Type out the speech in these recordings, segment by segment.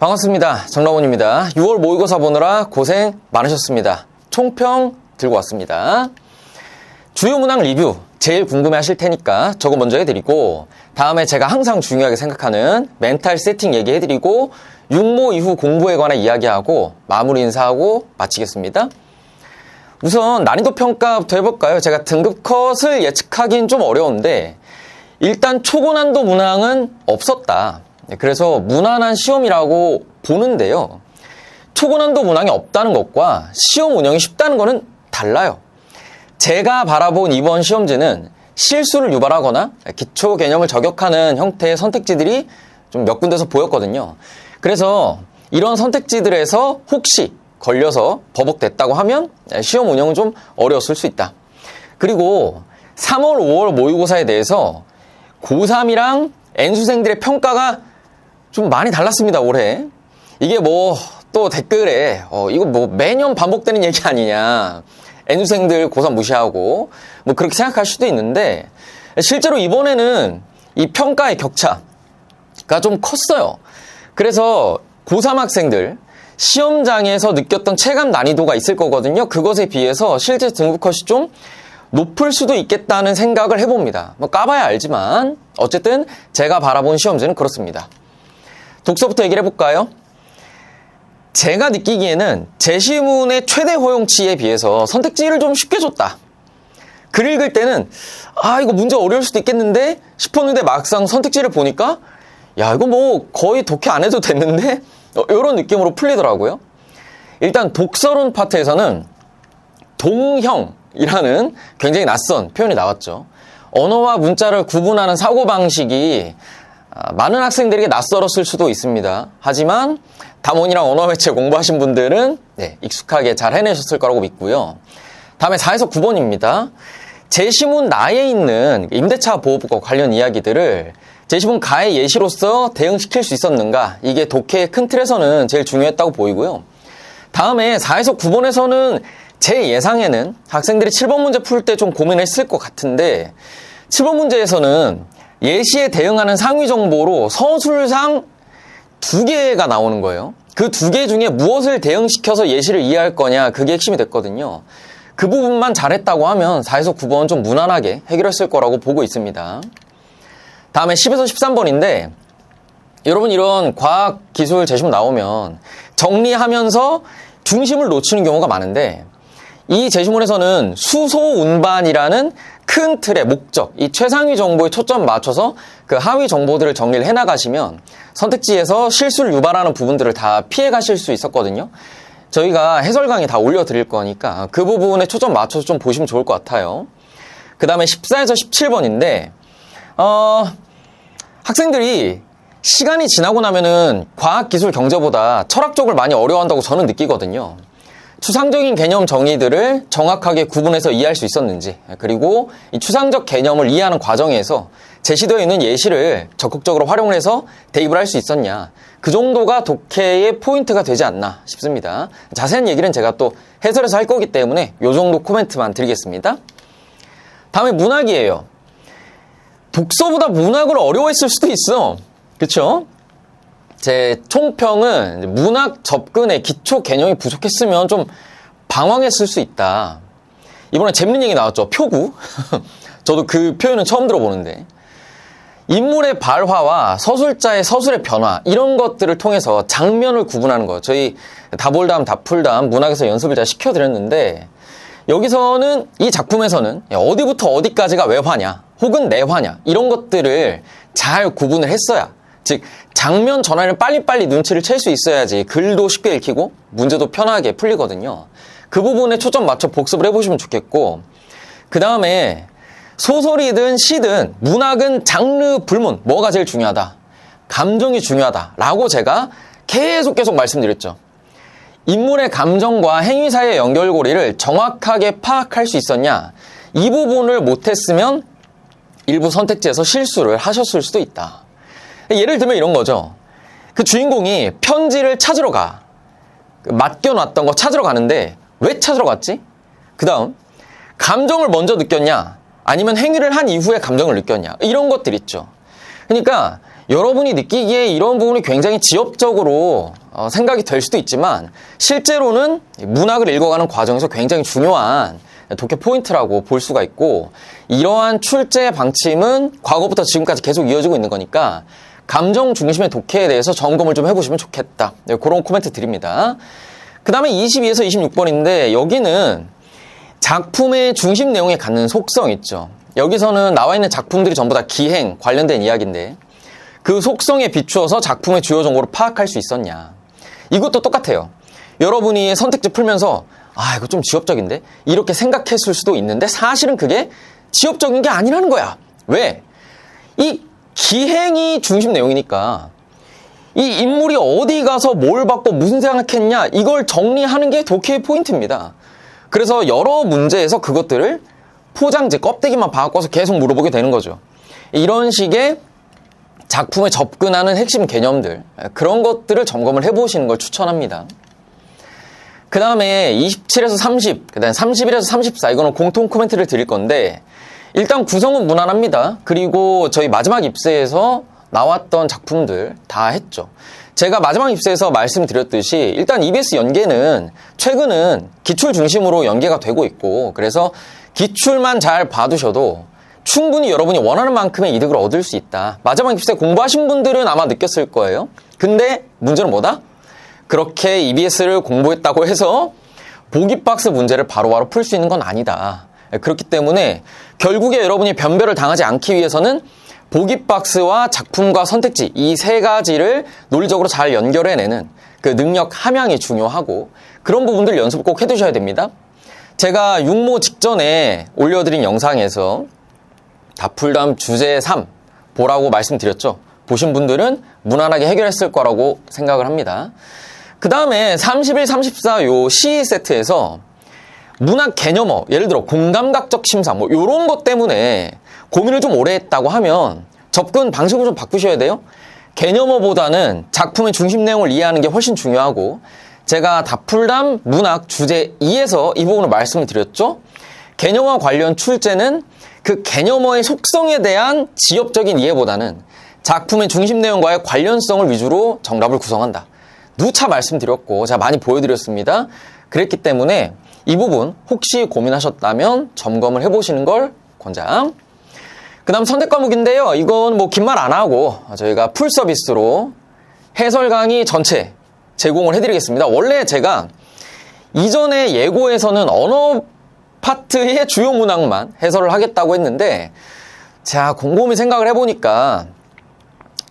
반갑습니다. 정라원입니다. 6월 모의고사 보느라 고생 많으셨습니다. 총평 들고 왔습니다. 주요 문항 리뷰 제일 궁금해 하실 테니까 저거 먼저 해드리고, 다음에 제가 항상 중요하게 생각하는 멘탈 세팅 얘기해드리고, 육모 이후 공부에 관한 이야기하고 마무리 인사하고 마치겠습니다. 우선 난이도 평가부터 해볼까요? 제가 등급 컷을 예측하기는 좀 어려운데 일단 초고난도 문항은 없었다. 그래서 무난한 시험이라고 보는데요. 초고난도 문항이 없다는 것과 시험 운영이 쉽다는 것은 달라요. 제가 바라본 이번 시험지는 실수를 유발하거나 기초 개념을 저격하는 형태의 선택지들이 좀 몇 군데서 보였거든요. 그래서 이런 선택지들에서 혹시 걸려서 버벅댔다고 하면 시험 운영은 좀 어려웠을 수 있다. 그리고 3월, 5월 모의고사에 대해서 고3이랑 N수생들의 평가가 좀 많이 달랐습니다, 올해. 이게 또 댓글에 이거 매년 반복되는 얘기 아니냐, N수생들 고3 무시하고 그렇게 생각할 수도 있는데, 실제로 이번에는 이 평가의 격차가 좀 컸어요. 그래서 고3 학생들 시험장에서 느꼈던 체감 난이도가 있을 거거든요. 그것에 비해서 실제 등급 컷이 좀 높을 수도 있겠다는 생각을 해봅니다. 까봐야 알지만 어쨌든 제가 바라본 시험지는 그렇습니다. 독서부터 얘기를 해볼까요? 제가 느끼기에는 제시문의 최대 허용치에 비해서 선택지를 좀 쉽게 줬다. 글 읽을 때는 이거 문제 어려울 수도 있겠는데 싶었는데 막상 선택지를 보니까 이거 거의 독해 안 해도 됐는데 이런 느낌으로 풀리더라고요. 일단 독서론 파트에서는 동형이라는 굉장히 낯선 표현이 나왔죠. 언어와 문자를 구분하는 사고방식이 많은 학생들에게 낯설었을 수도 있습니다. 하지만 담원이랑 언어매체 공부하신 분들은 익숙하게 잘 해내셨을 거라고 믿고요. 다음에 4에서 9번입니다. 제시문 나에 있는 임대차 보호법과 관련 이야기들을 제시문 가의 예시로서 대응시킬 수 있었는가, 이게 독해의 큰 틀에서는 제일 중요했다고 보이고요. 다음에 4에서 9번에서는 제 예상에는 학생들이 7번 문제 풀 때 좀 고민했을 것 같은데, 7번 문제에서는 예시에 대응하는 상위 정보로 서술상 2개가 나오는 거예요. 그 2개 중에 무엇을 대응시켜서 예시를 이해할 거냐, 그게 핵심이 됐거든요. 그 부분만 잘했다고 하면 4에서 9번 좀 무난하게 해결했을 거라고 보고 있습니다. 다음에 10에서 13번인데, 여러분 이런 과학 기술 제시문 나오면 정리하면서 중심을 놓치는 경우가 많은데, 이 제시문에서는 수소 운반이라는 큰 틀의 목적, 이 최상위 정보에 초점 맞춰서 그 하위 정보들을 정리를 해나가시면 선택지에서 실수를 유발하는 부분들을 다 피해 가실 수 있었거든요. 저희가 해설 강의 다 올려드릴 거니까 그 부분에 초점 맞춰서 좀 보시면 좋을 것 같아요. 그 다음에 14에서 17번인데, 학생들이 시간이 지나고 나면은 과학, 기술, 경제보다 철학 쪽을 많이 어려워한다고 저는 느끼거든요. 추상적인 개념 정의들을 정확하게 구분해서 이해할 수 있었는지, 그리고 이 추상적 개념을 이해하는 과정에서 제시되어 있는 예시를 적극적으로 활용을 해서 대입을 할 수 있었냐, 그 정도가 독해의 포인트가 되지 않나 싶습니다. 자세한 얘기는 제가 또 해설해서 할 거기 때문에 이 정도 코멘트만 드리겠습니다. 다음에 문학이에요. 독서보다 문학을 어려워했을 수도 있어. 그쵸? 제 총평은 문학 접근에 기초 개념이 부족했으면 좀 방황했을 수 있다. 이번에 재밌는 얘기 나왔죠. 표구. 저도 그 표현은 처음 들어보는데, 인물의 발화와 서술자의 서술의 변화, 이런 것들을 통해서 장면을 구분하는 거예요. 저희 다볼담 다풀담 문학에서 연습을 잘 시켜드렸는데, 여기서는 이 작품에서는 어디부터 어디까지가 외화냐 혹은 내화냐, 이런 것들을 잘 구분을 했어야, 즉 장면 전환을 빨리빨리 눈치를 챌 수 있어야지 글도 쉽게 읽히고 문제도 편하게 풀리거든요. 그 부분에 초점 맞춰 복습을 해보시면 좋겠고, 그 다음에 소설이든 시든 문학은 장르 불문, 뭐가 제일 중요하다? 감정이 중요하다라고 제가 계속 말씀드렸죠. 인물의 감정과 행위 사이의 연결고리를 정확하게 파악할 수 있었냐, 이 부분을 못했으면 일부 선택지에서 실수를 하셨을 수도 있다. 예를 들면 이런 거죠. 그 주인공이 편지를 찾으러 가. 맡겨놨던 거 찾으러 가는데 왜 찾으러 갔지? 그 다음 감정을 먼저 느꼈냐, 아니면 행위를 한 이후에 감정을 느꼈냐, 이런 것들 있죠. 그러니까 여러분이 느끼기에 이런 부분이 굉장히 지엽적으로 생각이 될 수도 있지만 실제로는 문학을 읽어가는 과정에서 굉장히 중요한 독해 포인트라고 볼 수가 있고, 이러한 출제 방침은 과거부터 지금까지 계속 이어지고 있는 거니까 감정 중심의 독해에 대해서 점검을 좀 해보시면 좋겠다. 그런 코멘트 드립니다. 그 다음에 22에서 26번인데 여기는 작품의 중심 내용에 갖는 속성 있죠. 여기서는 나와 있는 작품들이 전부 다 기행 관련된 이야기인데 그 속성에 비추어서 작품의 주요 정보를 파악할 수 있었냐. 이것도 똑같아요. 여러분이 선택지 풀면서 이거 좀 지엽적인데? 이렇게 생각했을 수도 있는데 사실은 그게 지엽적인 게 아니라는 거야. 왜? 이 기행이 중심 내용이니까 이 인물이 어디 가서 뭘 받고 무슨 생각했냐 이걸 정리하는 게 독해의 포인트입니다. 그래서 여러 문제에서 그것들을 포장지 껍데기만 바꿔서 계속 물어보게 되는 거죠. 이런 식의 작품에 접근하는 핵심 개념들, 그런 것들을 점검을 해보시는 걸 추천합니다. 그 다음에 27에서 30, 그 다음에 31에서 34, 이거는 공통 코멘트를 드릴 건데 일단 구성은 무난합니다. 그리고 저희 마지막 입세에서 나왔던 작품들 다 했죠. 제가 마지막 입세에서 말씀드렸듯이 일단 EBS 연계는 최근은 기출 중심으로 연계가 되고 있고, 그래서 기출만 잘 봐두셔도 충분히 여러분이 원하는 만큼의 이득을 얻을 수 있다. 마지막 입세 공부하신 분들은 아마 느꼈을 거예요. 근데 문제는 뭐다? 그렇게 EBS를 공부했다고 해서 보기 박스 문제를 바로바로 풀 수 있는 건 아니다. 그렇기 때문에 결국에 여러분이 변별을 당하지 않기 위해서는 보기 박스와 작품과 선택지 이 세 가지를 논리적으로 잘 연결해내는 그 능력 함양이 중요하고, 그런 부분들 연습 꼭 해두셔야 됩니다. 제가 육모 직전에 올려드린 영상에서 다풀담 주제 3 보라고 말씀드렸죠. 보신 분들은 무난하게 해결했을 거라고 생각을 합니다. 그 다음에 31, 34 요 시의 세트에서 문학 개념어, 예를 들어 공감각적 심사 뭐 요런 것 때문에 고민을 좀 오래 했다고 하면 접근 방식을 좀 바꾸셔야 돼요. 개념어보다는 작품의 중심 내용을 이해하는 게 훨씬 중요하고, 제가 다풀담 문학 주제 2에서 이 부분을 말씀을 드렸죠. 개념어 관련 출제는 그 개념어의 속성에 대한 지엽적인 이해보다는 작품의 중심 내용과의 관련성을 위주로 정답을 구성한다. 누차 말씀드렸고 제가 많이 보여드렸습니다. 그랬기 때문에 이 부분 혹시 고민하셨다면 점검을 해보시는 걸 권장. 그 다음 선택 과목인데요. 이건 뭐 긴 말 안 하고 저희가 풀 서비스로 해설 강의 전체 제공을 해드리겠습니다. 원래 제가 이전에 예고에서는 언어 파트의 주요 문항만 해설을 하겠다고 했는데, 제가 곰곰이 생각을 해보니까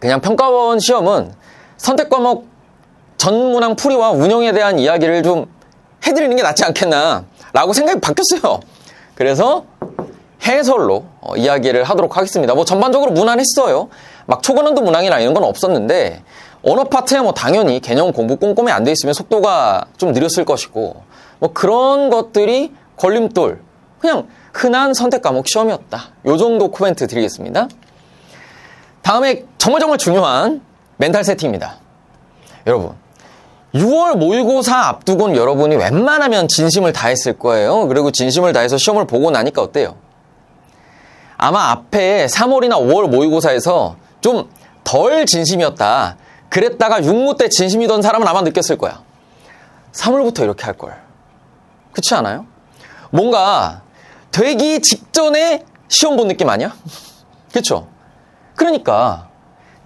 그냥 평가원 시험은 선택 과목 전 문항 풀이와 운영에 대한 이야기를 좀 해드리는 게 낫지 않겠나 라고 생각이 바뀌었어요. 그래서 해설로 이야기를 하도록 하겠습니다. 뭐 전반적으로 무난했어요. 막 초고난도 문항이나 이런 건 없었는데, 언어 파트에 뭐 당연히 개념 공부 꼼꼼히 안 돼 있으면 속도가 좀 느렸을 것이고, 뭐 그런 것들이 걸림돌, 그냥 흔한 선택 과목 시험이었다. 요 정도 코멘트 드리겠습니다. 다음에 정말 중요한 멘탈 세팅입니다. 여러분, 6월 모의고사 앞두고는 여러분이 웬만하면 진심을 다했을 거예요. 그리고 진심을 다해서 시험을 보고 나니까 어때요? 아마 앞에 3월이나 5월 모의고사에서 좀 덜 진심이었다. 그랬다가 6모 때 진심이던 사람은 아마 느꼈을 거야. 3월부터 이렇게 할 걸. 그렇지 않아요? 뭔가 되기 직전에 시험 본 느낌 아니야? 그렇죠? 그러니까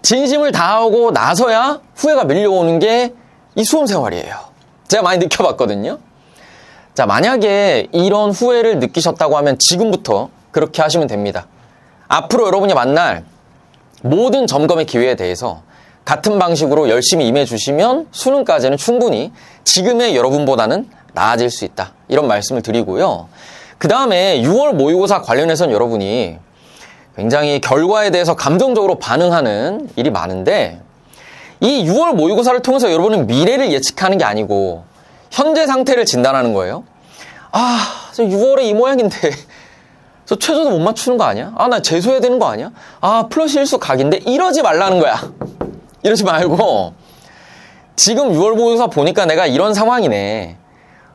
진심을 다하고 나서야 후회가 밀려오는 게 이 수험 생활이에요. 제가 많이 느껴봤거든요. 자, 만약에 이런 후회를 느끼셨다고 하면 지금부터 그렇게 하시면 됩니다. 앞으로 여러분이 만날 모든 점검의 기회에 대해서 같은 방식으로 열심히 임해주시면 수능까지는 충분히 지금의 여러분보다는 나아질 수 있다. 이런 말씀을 드리고요. 그 다음에 6월 모의고사 관련해서는 여러분이 굉장히 결과에 대해서 감정적으로 반응하는 일이 많은데, 이 6월 모의고사를 통해서 여러분은 미래를 예측하는 게 아니고 현재 상태를 진단하는 거예요. 저 6월에 이 모양인데 저 최저도 못 맞추는 거 아니야? 나 재수해야 되는 거 아니야? 플러스 일수 각인데 이러지 말라는 거야. 이러지 말고 지금 6월 모의고사 보니까 내가 이런 상황이네.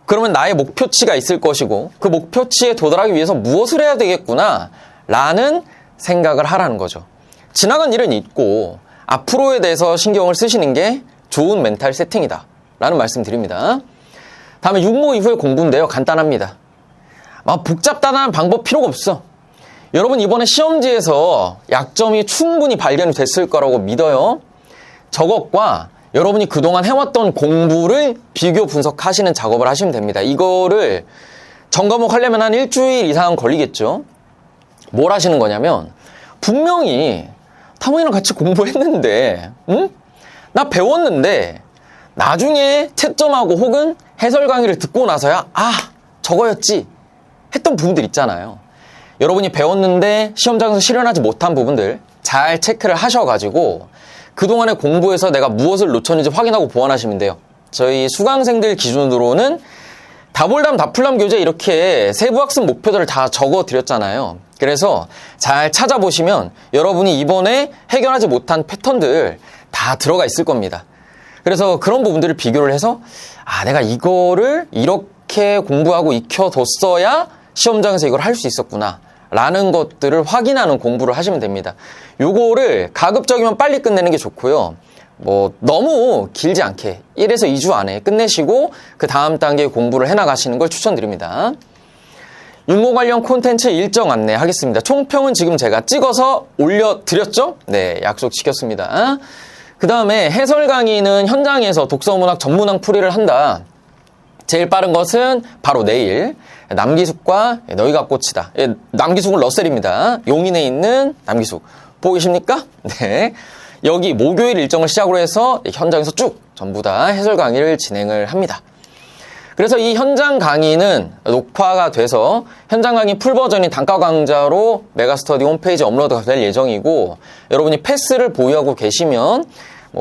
그러면 나의 목표치가 있을 것이고 그 목표치에 도달하기 위해서 무엇을 해야 되겠구나 라는 생각을 하라는 거죠. 지나간 일은 잊고 앞으로에 대해서 신경을 쓰시는 게 좋은 멘탈 세팅이다 라는 말씀 드립니다. 다음에 육모 이후의 공부인데요. 간단합니다. 복잡다단한 방법 필요가 없어. 여러분 이번에 시험지에서 약점이 충분히 발견이 됐을 거라고 믿어요. 저것과 여러분이 그동안 해왔던 공부를 비교 분석하시는 작업을 하시면 됩니다. 이거를 전과목 하려면 한 일주일 이상 걸리겠죠. 뭘 하시는 거냐면 분명히 타모이랑 같이 공부했는데 나 배웠는데 나중에 채점하고 혹은 해설 강의를 듣고 나서야 저거였지 했던 부분들 있잖아요. 여러분이 배웠는데 시험장에서 실현하지 못한 부분들 잘 체크를 하셔가지고 그동안의 공부에서 내가 무엇을 놓쳤는지 확인하고 보완하시면 돼요. 저희 수강생들 기준으로는 다볼담, 다풀담 교재 이렇게 세부학습 목표들을 다 적어드렸잖아요. 그래서 잘 찾아보시면 여러분이 이번에 해결하지 못한 패턴들 다 들어가 있을 겁니다. 그래서 그런 부분들을 비교를 해서 내가 이거를 이렇게 공부하고 익혀뒀어야 시험장에서 이걸 할 수 있었구나 라는 것들을 확인하는 공부를 하시면 됩니다. 요거를 가급적이면 빨리 끝내는 게 좋고요. 너무 길지 않게 1에서 2주 안에 끝내시고 그 다음 단계 공부를 해나가시는 걸 추천드립니다. 육모 관련 콘텐츠 일정 안내하겠습니다. 총평은 지금 제가 찍어서 올려드렸죠? 네, 약속시켰습니다. 그 다음에 해설 강의는 현장에서 독서문학 전문학 풀이를 한다. 제일 빠른 것은 바로 내일 남기숙과 너희가 꽃이다. 남기숙은 러셀입니다. 용인에 있는 남기숙 보고 계십니까? 네. 여기 목요일 일정을 시작으로 해서 현장에서 쭉 전부 다 해설 강의를 진행을 합니다. 그래서 이 현장 강의는 녹화가 돼서 현장 강의 풀버전인 단가 강좌로 메가스터디 홈페이지 업로드가 될 예정이고 여러분이 패스를 보유하고 계시면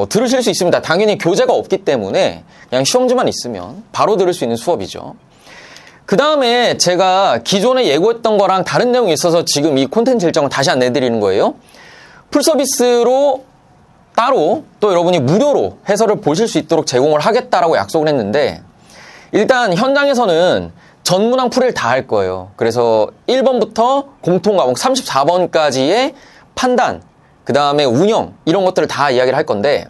들으실 수 있습니다. 당연히 교재가 없기 때문에 그냥 시험지만 있으면 바로 들을 수 있는 수업이죠. 그 다음에 제가 기존에 예고했던 거랑 다른 내용이 있어서 지금 이 콘텐츠 일정을 다시 안내드리는 거예요. 풀서비스로 따로 또 여러분이 무료로 해설을 보실 수 있도록 제공을 하겠다라고 약속을 했는데 일단 현장에서는 전문항 풀이를 다 할 거예요. 그래서 1번부터 공통과목 34번까지의 판단, 그 다음에 운영 이런 것들을 다 이야기를 할 건데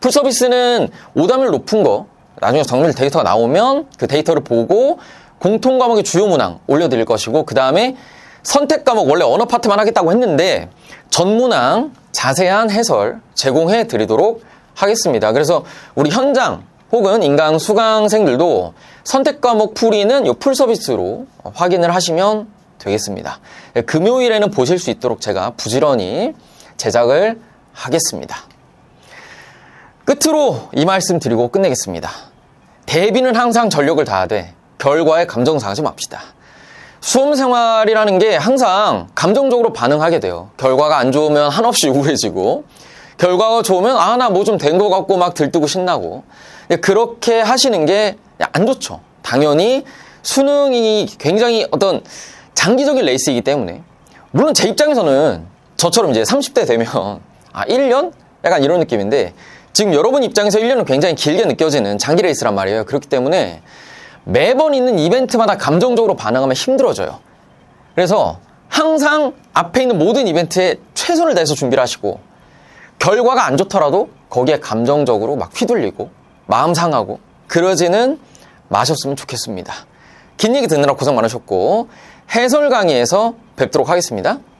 풀서비스는 오답률 높은 거 나중에 정밀 데이터가 나오면 그 데이터를 보고 공통과목의 주요 문항 올려드릴 것이고 그 다음에 선택과목 원래 언어 파트만 하겠다고 했는데 전문항 자세한 해설 제공해 드리도록 하겠습니다. 그래서 우리 현장 혹은 인강 수강생들도 선택과목 풀이는 이 풀서비스로 확인을 하시면 되겠습니다. 금요일에는 보실 수 있도록 제가 부지런히 제작을 하겠습니다. 끝으로 이 말씀 드리고 끝내겠습니다. 대비는 항상 전력을 다하되 결과에 감정 상하지 맙시다. 수험생활이라는 게 항상 감정적으로 반응하게 돼요. 결과가 안 좋으면 한없이 우울해지고 결과가 좋으면 나 뭐 좀 된 것 같고 막 들뜨고 신나고 그렇게 하시는 게 안 좋죠. 당연히 수능이 굉장히 어떤 장기적인 레이스이기 때문에 물론 제 입장에서는 저처럼 이제 30대 되면 1년? 약간 이런 느낌인데 지금 여러분 입장에서 1년은 굉장히 길게 느껴지는 장기 레이스란 말이에요. 그렇기 때문에 매번 있는 이벤트마다 감정적으로 반응하면 힘들어져요. 그래서 항상 앞에 있는 모든 이벤트에 최선을 다해서 준비를 하시고 결과가 안 좋더라도 거기에 감정적으로 막 휘둘리고 마음 상하고 그러지는 마셨으면 좋겠습니다. 긴 얘기 듣느라 고생 많으셨고 해설 강의에서 뵙도록 하겠습니다.